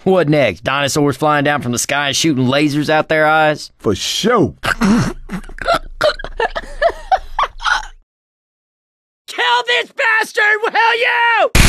What next? Dinosaurs flying down from the sky and shooting lasers out their eyes? For sure. Kill this bastard, will you?